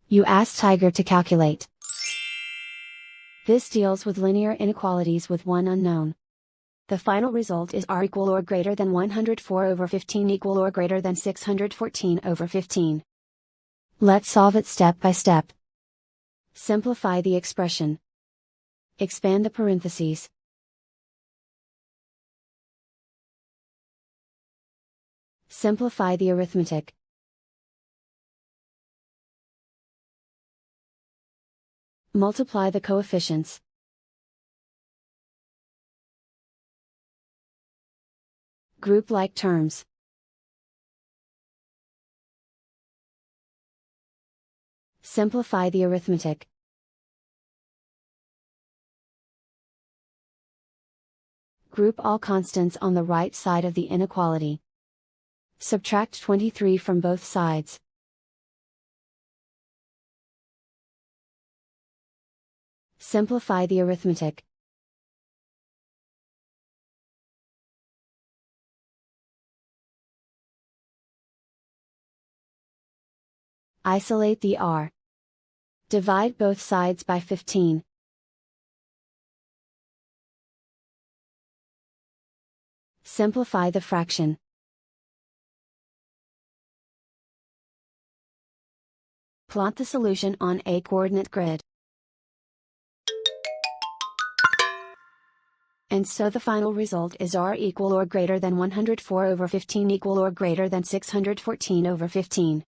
You ask Tiger to calculate. This deals with linear inequalities with one unknown. The final result is r equal or greater than 104 over 15 equal or greater than 614 over 15. Let's solve it step by step. Simplify the expression. Expand the parentheses. Simplify the arithmetic. Multiply the coefficients. Group like terms. Simplify the arithmetic. Group all constants on the right side of the inequality. Subtract 23 from both sides. Simplify the arithmetic. Isolate the r. Divide both sides by 15. Simplify the fraction. Plot the solution on a coordinate grid. And so the final result is r equal or greater than 104 over 15 equal or greater than 614 over 15.